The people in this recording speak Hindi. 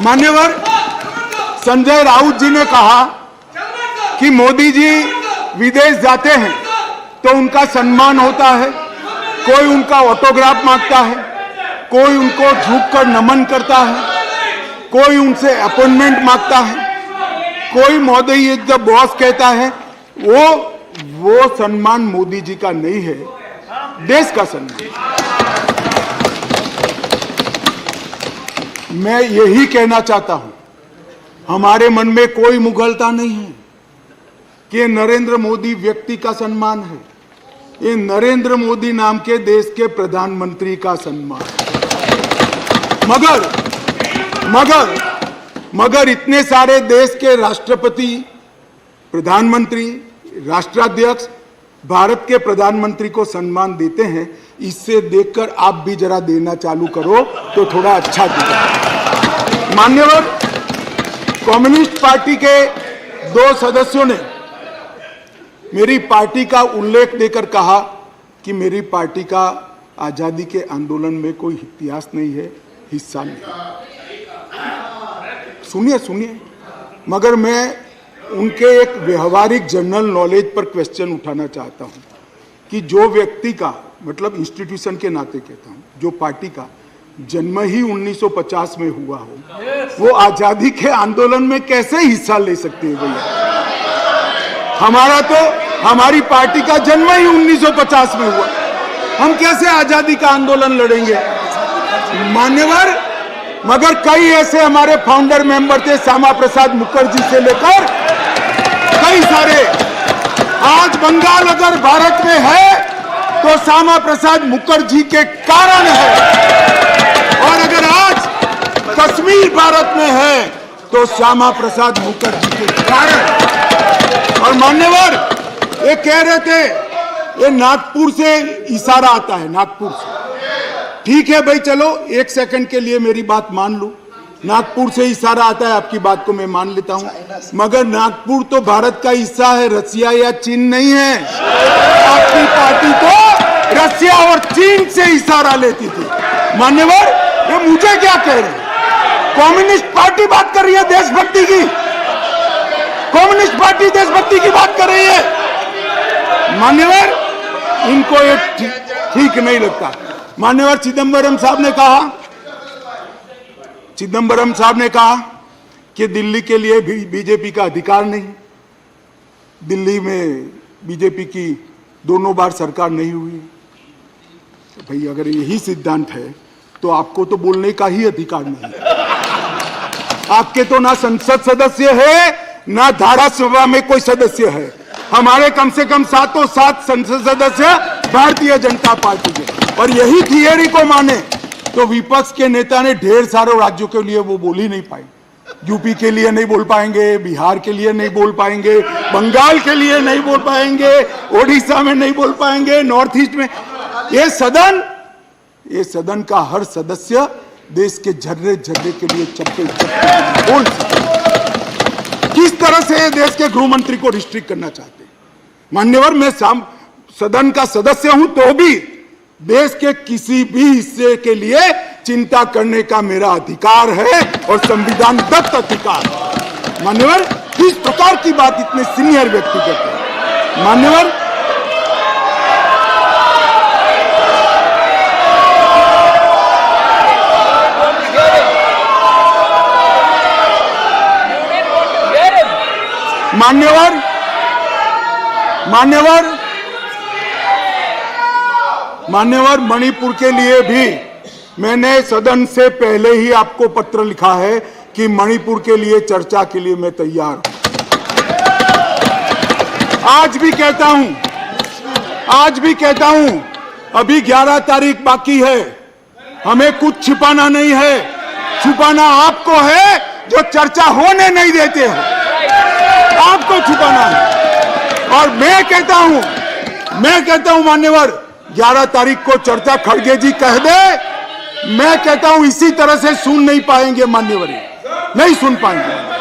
मान्यवर संजय राउत जी ने कहा कि मोदी जी विदेश जाते हैं तो उनका सम्मान होता है, कोई उनका ऑटोग्राफ मांगता है, कोई उनको झुककर नमन करता है, कोई उनसे अपॉइंटमेंट मांगता है, कोई मोदी इज द बॉस कहता है। वो सम्मान मोदी जी का नहीं है, देश का सम्मान। मैं यही कहना चाहता हूं, हमारे मन में कोई मुगलता नहीं है कि ये नरेंद्र मोदी व्यक्ति का सम्मान है, ये नरेंद्र मोदी नाम के देश के प्रधानमंत्री का सम्मान। मगर इतने सारे देश के राष्ट्रपति, प्रधानमंत्री, राष्ट्राध्यक्ष भारत के प्रधानमंत्री को सम्मान देते हैं, इससे देखकर आप भी जरा देना चालू करो तो थोड़ा अच्छा दिखेगा। मान्यवर, कम्युनिस्ट पार्टी के 2 सदस्यों ने मेरी पार्टी का उल्लेख देकर कहा कि मेरी पार्टी का आजादी के आंदोलन में कोई इतिहास नहीं है, हिस्सा नहीं। सुनिए, मगर मैं उनके एक व्यवहारिक जनरल नॉलेज पर क्वेश्चन उठाना चाहता हूं कि जो व्यक्ति का, मतलब इंस्टीट्यूशन के नाते कहता हूं, जो पार्टी का जन्म ही 1950 में हुआ हो, वो आजादी के आंदोलन में कैसे हिस्सा ले सकते हैं भैया? हमारी पार्टी का जन्म ही 1950 में हुआ, हम कैसे आजादी का आंदोलन लड़ेंगे? मान्यवर, मगर कई ऐसे हमारे फाउंडर मेंबर थे, श्यामा प्रसाद मुखर्जी से लेकर कई सारे। आज बंगाल अगर भारत में है तो श्यामा प्रसाद मुखर्जी के कारण है, और अगर आज कश्मीर भारत में है तो श्यामा प्रसाद मुखर्जी के कारण। और मान्यवर, ये कह रहे थे ये नागपुर से इशारा आता है, नागपुर से। ठीक है भाई, चलो 1 सेकंड के लिए मेरी बात मान लो, नागपुर से इशारा आता है, आपकी बात को मैं मान लेता हूं, मगर नागपुर तो भारत का हिस्सा है, रसिया या चीन नहीं है। आपकी पार्टी तो रसिया और चीन से इशारा लेती थी। मान्यवर, ये मुझे क्या कह रहे हैं? कम्युनिस्ट पार्टी बात कर रही है देशभक्ति की, कम्युनिस्ट पार्टी देशभक्ति की बात कर रही है। मान्यवर, इनको ये ठीक नहीं लगता। मान्यवर चिदंबरम साहब ने कहा कि दिल्ली के लिए भी बीजेपी का अधिकार नहीं, दिल्ली में बीजेपी की 2 बार सरकार नहीं हुई। तो भाई अगर यही सिद्धांत है तो आपको तो बोलने का ही अधिकार नहीं है। आपके तो ना संसद सदस्य है, ना धारासभा में कोई सदस्य है। हमारे कम से कम 7 संसद सदस्य भारतीय जनता पार्टी के। और यही थियरी को माने तो विपक्ष के नेता ने ढेर सारे राज्यों के लिए वो बोल ही नहीं पाए। यूपी के लिए नहीं बोल पाएंगे, बिहार के लिए नहीं बोल पाएंगे, बंगाल के लिए नहीं बोल पाएंगे, ओडिशा में नहीं बोल पाएंगे, नॉर्थ ईस्ट में। ये सदन का हर सदस्य देश के झर्रे के लिए चप्पे बोल सकते। किस तरह से देश के गृह मंत्री को रिस्ट्रिक्ट करना चाहते हैं? मान्यवर, मैं सदन का सदस्य हूं तो भी देश के किसी भी हिस्से के लिए चिंता करने का मेरा अधिकार है और संविधान दत्त अधिकार। मान्यवर, किस प्रकार की बात इतने सीनियर व्यक्ति करते हैं? मान्यवर, मान्यवर, मणिपुर के लिए भी मैंने सदन से पहले ही आपको पत्र लिखा है कि मणिपुर के लिए चर्चा के लिए मैं तैयार हूं। आज भी कहता हूं, अभी 11 तारीख बाकी है, हमें कुछ छिपाना नहीं है। छुपाना आपको है जो चर्चा होने नहीं देते हैं, आपको छुपाना है। और मैं कहता हूं मान्यवर, 11 तारीख को चर्चा खड़गे जी कह दे, मैं कहता हूं इसी तरह से सुन नहीं पाएंगे मान्यवर, नहीं सुन पाएंगे।